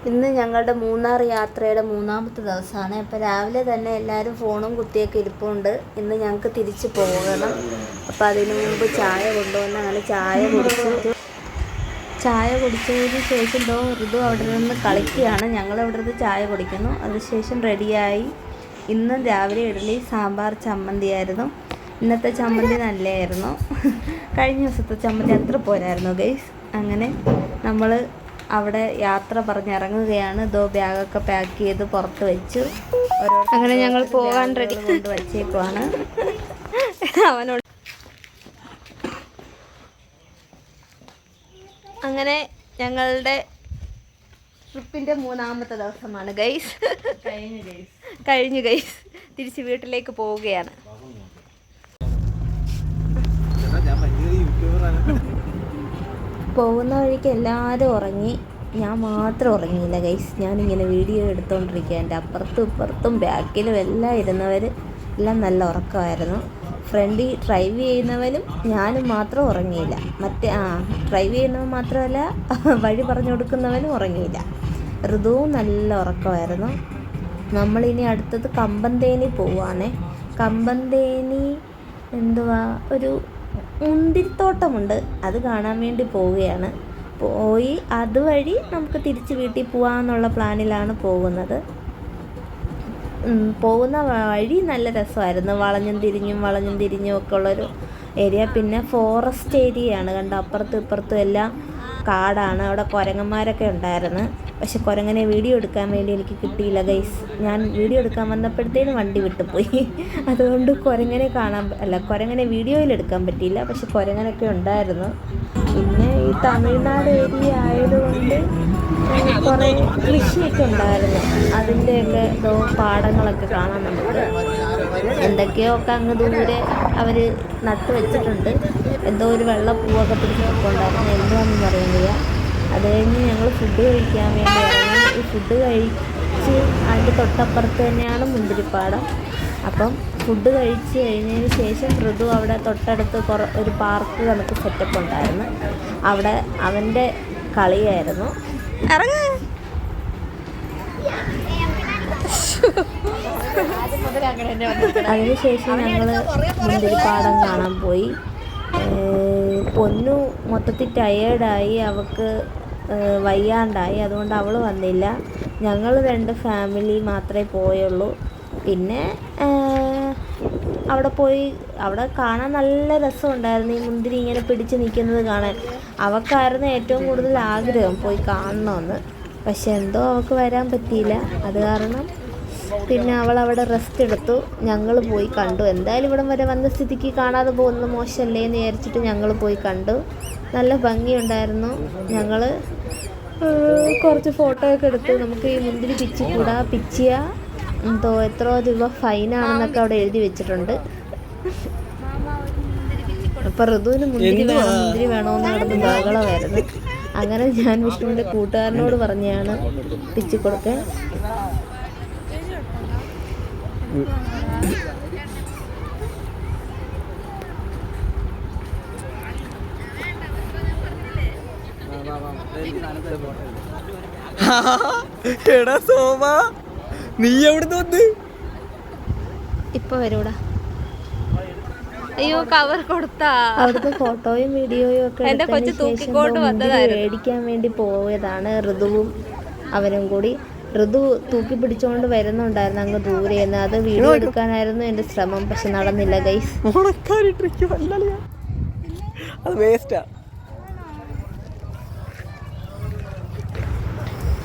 ഇന്ന് ഞങ്ങളുടെ മൂന്നാർ യാത്രയുടെ മൂന്നാമത്തെ ദിവസമാണ്. അപ്പോൾ രാവിലെ തന്നെ എല്ലാവരും ഫോണും കുത്തിയൊക്കെ ഇരിപ്പുണ്ട്. ഇന്ന് ഞങ്ങൾക്ക് തിരിച്ച് പോകണം. അപ്പോൾ അതിനു മുമ്പ് ചായ കൊണ്ടുവന്ന് അങ്ങനെ ചായ കുടിച്ചതിന് ശേഷം ഋതു അവിടെ നിന്ന് കളിക്കുകയാണ്. ഞങ്ങളവിടെ നിന്ന് ചായ കുടിക്കുന്നു. അതിനുശേഷം റെഡിയായി. ഇന്നും രാവിലെ ഇഡ്ഡലി സാമ്പാർ ചമ്മന്തിയായിരുന്നു. ഇന്നത്തെ ചമ്മന്തി നല്ലതായിരുന്നു. കഴിഞ്ഞ ദിവസത്തെ ചമ്മന്തി അത്ര പോരായിരുന്നു ഗൈസ്. അങ്ങനെ നമ്മൾ അവിടെ യാത്ര പറഞ്ഞിറങ്ങുകയാണ്. ബാഗൊക്കെ പാക്ക് ചെയ്ത് പുറത്ത് വെച്ചു. അങ്ങനെ ഞങ്ങൾ പോകാൻ റെഡി കൊണ്ട് വച്ചേക്കുവാണ്. അവനോട് അങ്ങനെ ഞങ്ങളുടെ ട്രിപ്പിൻ്റെ മൂന്നാമത്തെ ദിവസമാണ് ഗൈസ്. കഴിഞ്ഞു ഗൈസ്. തിരിച്ച് വീട്ടിലേക്ക് പോവുകയാണ്. പോകുന്ന വഴിക്ക് എല്ലാവരും ഉറങ്ങി. ഞാൻ മാത്രം ഉറങ്ങിയില്ല ഗൈസ്. ഞാനിങ്ങനെ വീഡിയോ എടുത്തുകൊണ്ടിരിക്കുക. എൻ്റെ അപ്പുറത്തും ഇപ്പുറത്തും ബാക്കിലും എല്ലാം ഇരുന്നവർ എല്ലാം നല്ല ഉറക്കമായിരുന്നു. ഫ്രണ്ടിൽ ഡ്രൈവ് ചെയ്യുന്നവനും ഞാനും മാത്രം ഉറങ്ങിയില്ല. ഡ്രൈവ് ചെയ്യുന്നവൻ മാത്രമല്ല, വഴി പറഞ്ഞു കൊടുക്കുന്നവനും ഉറങ്ങിയില്ല. ഋതുവും നല്ല ഉറക്കമായിരുന്നു. നമ്മളിനി അടുത്തത് കമ്പന്തേനി പോവുകയാണേ. കമ്പന്തേനി ഒരു മുന്തിരിത്തോട്ടമുണ്ട്, അത് കാണാൻ വേണ്ടി പോവുകയാണ്. പോയി അതുവഴി നമുക്ക് തിരിച്ച് വീട്ടിൽ പോകാമെന്നുള്ള പ്ലാനിലാണ് പോകുന്നത്. പോകുന്ന വഴി നല്ല രസമായിരുന്നു. വളഞ്ഞും തിരിഞ്ഞും ഒക്കെ ഉള്ളൊരു ഏരിയ. പിന്നെ ഫോറസ്റ്റ് ഏരിയയാണ്. കണ്ടോ, അപ്പുറത്തും ഇപ്പുറത്തും എല്ലാം കാടാണ്. അവിടെ കുരങ്ങന്മാരൊക്കെ ഉണ്ടായിരുന്നു. പക്ഷെ കുരങ്ങനെ വീഡിയോ എടുക്കാൻ വേണ്ടി എനിക്ക് കിട്ടിയില്ല ഗൈസ്. ഞാൻ വീഡിയോ എടുക്കാൻ വന്നപ്പോഴത്തേനും വണ്ടി വിട്ടുപോയി. അതുകൊണ്ട് കുരങ്ങനെ വീഡിയോയിൽ എടുക്കാൻ പറ്റിയില്ല. പക്ഷെ കുരങ്ങനൊക്കെ ഉണ്ടായിരുന്നു. പിന്നെ ഈ തമിഴ്നാട് ഏരിയ ആയതുകൊണ്ട് കുറേ കൃഷിയൊക്കെ ഉണ്ടായിരുന്നു. അതിൻ്റെയൊക്കെ പാടങ്ങളൊക്കെ കാണാൻ നമുക്ക്. എന്തൊക്കെയൊക്കെ അങ്ങ് ദൂരെ അവർ നട്ട് വെച്ചിട്ടുണ്ട്. എന്തോ ഒരു വെള്ളപ്പൂവൊക്കെ പിടിച്ചൊക്കെ ഉണ്ടായിരുന്നു. എന്താണെന്ന് പറയുന്നില്ല. അത് കഴിഞ്ഞ് ഞങ്ങൾ ഫുഡ് കഴിക്കാൻ വേണ്ടി ഇറങ്ങി. ഈ ഫുഡ് കഴിച്ച് അതിൻ്റെ തൊട്ടപ്പുറത്ത് തന്നെയാണ് മുന്തിരിപ്പാടം. അപ്പം ഫുഡ് കഴിച്ച് കഴിഞ്ഞതിന് ശേഷം ഋതു അവിടെ തൊട്ടടുത്ത് ഒരു പാർക്ക് കണക്ക് സെറ്റപ്പ് ഉണ്ടായിരുന്നു. അവിടെ അവൻ്റെ കളിയായിരുന്നു. അതിനുശേഷം ഞങ്ങൾ മുന്തിരിപ്പാടം കാണാൻ പോയി. പൊന്നു മൊത്തത്തിൽ ടയേർഡായി, അവൾക്ക് വയ്യാണ്ടായി. അതുകൊണ്ട് അവൾ വന്നില്ല. ഞങ്ങൾ 2 ഫാമിലി മാത്രമേ പോയുള്ളൂ. പിന്നെ അവിടെ കാണാൻ നല്ല രസമുണ്ടായിരുന്നു. ഈ മുന്തിരി ഇങ്ങനെ പിടിച്ച് നിൽക്കുന്നത് കാണാൻ അവൾക്കായിരുന്നു ഏറ്റവും കൂടുതൽ ആഗ്രഹം പോയി കാണണമെന്ന്. പക്ഷെ എന്തോ അവൾക്ക് വരാൻ പറ്റിയില്ല. അത് കാരണം പിന്നെ അവൾ അവിടെ റെസ്റ്റ് എടുത്തു. ഞങ്ങൾ പോയി കണ്ടു. എന്തായാലും ഇവിടം വരെ വന്ന സ്ഥിതിക്ക് കാണാതെ പോകുന്നത് മോശമല്ലേ എന്ന് വിചാരിച്ചിട്ട് ഞങ്ങൾ പോയി കണ്ടു. നല്ല ഭംഗിയുണ്ടായിരുന്നു. ഞങ്ങൾ കുറച്ച് ഫോട്ടോയൊക്കെ എടുത്തു. നമുക്ക് ഈ മുന്തിരി പിച്ചിയ എത്രയോ രൂപ ഫൈനാണെന്നൊക്കെ അവിടെ എഴുതി വെച്ചിട്ടുണ്ട്. അപ്പം ഋതുവിന് മുന്തിരി വേണമെന്ന് നടന്ന് ബഹളമായിരുന്നു. അങ്ങനെ ഞാൻ വിഷ്ണുവിൻ്റെ കൂട്ടുകാരനോട് പറഞ്ഞാണ് പിച്ചി കൊടുക്കാൻ. എടാ സോമ, നീ എവിടുന്ന് വന്ന്? ഇപ്പൊ വരൂടാ. അയ്യോ, കവർ കൊടുത്താ. അവിടുത്തെ ഫോട്ടോയും വീഡിയോയും ഒക്കെ മേടിക്കാൻ വേണ്ടി പോയതാണ് ഋതുവും അവനും കൂടി. ഋതു തൂക്കി പിടിച്ചുകൊണ്ട് വരുന്നുണ്ടായിരുന്നു അങ്ങ് ദൂരെന്ന്. അത് വീഡിയോ എടുക്കാനായിരുന്നു എൻ്റെ ശ്രമം. പക്ഷെ നടന്നില്ല ഗൈസ്.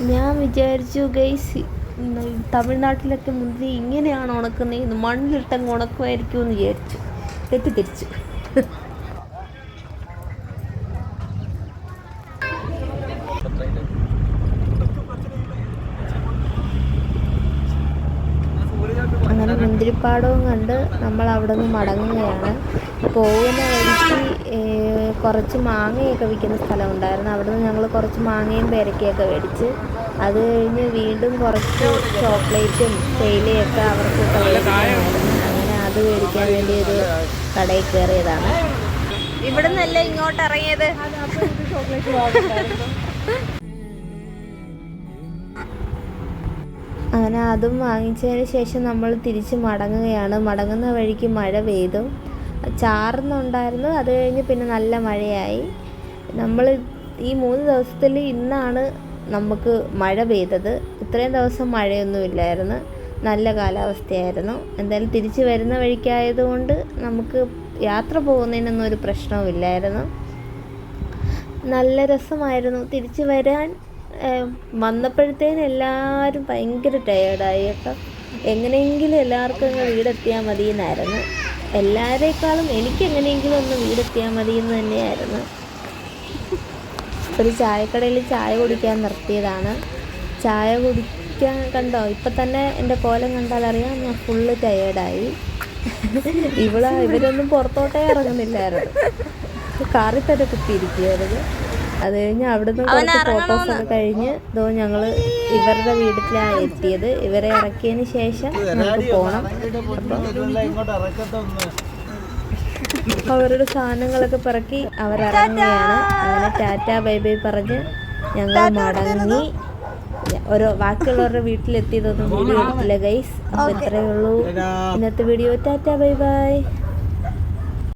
ഞാൻ വിചാരിച്ചു ഗൈസ്, തമിഴ്നാട്ടിലൊക്കെ മുന്തിരി ഇങ്ങനെയാണ് ഉണക്കുന്നത്, മണ്ണിലിട്ടങ്ങ് ഉണക്കുമായിരിക്കും എന്ന് വിചാരിച്ചു. തെറ്റിദ്ധരിച്ചു. അങ്ങനെ മുന്തിരിപ്പാടവും കണ്ട് നമ്മൾ അവിടെ നിന്ന് മടങ്ങുകയാണ്. പോകുന്ന വഴിക്ക് കുറച്ച് മാങ്ങയൊക്കെ വിൽക്കുന്ന സ്ഥലമുണ്ടായിരുന്നു. അവിടെ നിന്ന് ഞങ്ങൾ കുറച്ച് മാങ്ങയും പേരക്കയൊക്കെ മേടിച്ച് അത് കഴിഞ്ഞ് വീണ്ടും കുറച്ച് ചോക്ലേറ്റും തേയിലയൊക്കെ അവർക്കൊക്കെ മേടിക്കാനായിരുന്നു. അങ്ങനെ അത് മേടിക്കാൻ വേണ്ടി ഒരു കടയിൽ കയറിയതാണ്. ഇവിടെ നിന്നല്ലേ ഇങ്ങോട്ട് ഇറങ്ങിയത്. അങ്ങനെ അതും വാങ്ങിച്ചതിന് ശേഷം നമ്മൾ തിരിച്ച് മടങ്ങുകയാണ്. മടങ്ങുന്ന വഴിക്ക് മഴ പെയ്തു, ചാറുന്നുണ്ടായിരുന്നു. അത് കഴിഞ്ഞ് പിന്നെ നല്ല മഴയായി. നമ്മൾ ഈ 3 ദിവസത്തിൽ ഇന്നാണ് നമുക്ക് മഴ പെയ്തത്. ഇത്രയും ദിവസം മഴയൊന്നുമില്ലായിരുന്നു, നല്ല കാലാവസ്ഥയായിരുന്നു. എന്തായാലും തിരിച്ച് വരുന്ന വഴിക്കായതുകൊണ്ട് നമുക്ക് യാത്ര പോകുന്നതിനൊന്നും ഒരു പ്രശ്നവുമില്ലായിരുന്നു. നല്ല രസമായിരുന്നു. തിരിച്ച് വരാൻ വന്നപ്പോഴത്തേനും എല്ലാവരും ഭയങ്കര ടയേർഡായി കേട്ടോ. എങ്ങനെയെങ്കിലും എല്ലാവർക്കും അങ്ങ് വീടെത്തിയാൽ മതി എന്നായിരുന്നു. എല്ലാവരേക്കാളും എനിക്ക് എങ്ങനെയെങ്കിലും ഒന്ന് വീടെത്തിയാൽ മതി എന്ന് തന്നെയായിരുന്നു. ഒരു ചായക്കടയിൽ ചായ കുടിക്കാൻ നിർത്തിയതാണ്. ചായ കുടിക്കാൻ കണ്ടോ, ഇപ്പം തന്നെ എൻ്റെ കോലം കണ്ടാലറിയാം ഞാൻ ഫുള്ള് ടയേർഡായി. ഇവരൊന്നും പുറത്തോട്ടേ ഇറങ്ങുന്നില്ലായിരുന്നു, കാറിൽ തന്നെ കുത്തിയിരിക്കുകയായിരുന്നു. അത് കഴിഞ്ഞ് അവിടുന്ന് കുറച്ച് ഫോട്ടോസൊക്കെ കഴിഞ്ഞ് ഞങ്ങൾ ഇവരുടെ വീട്ടിലാണ് എത്തിയത്. ഇവരെ ഇറക്കിയതിന് ശേഷം നമുക്ക് പോകണം. അപ്പം അവരുടെ സാധനങ്ങളൊക്കെ പിറക്കി അവരിറങ്ങുകയാണ്. അങ്ങനെ ടാറ്റ ബൈ ബൈ പറഞ്ഞ് ഞങ്ങൾ മടങ്ങി. ബാക്കിയുള്ളവരുടെ വീട്ടിലെത്തിയതൊന്നും വീഡിയോ എടുത്തില്ല ഗൈസ്. അപ്പോൾ ഇത്രയേ ഉള്ളൂ ഇന്നത്തെ വീഡിയോ. Tata bye bye.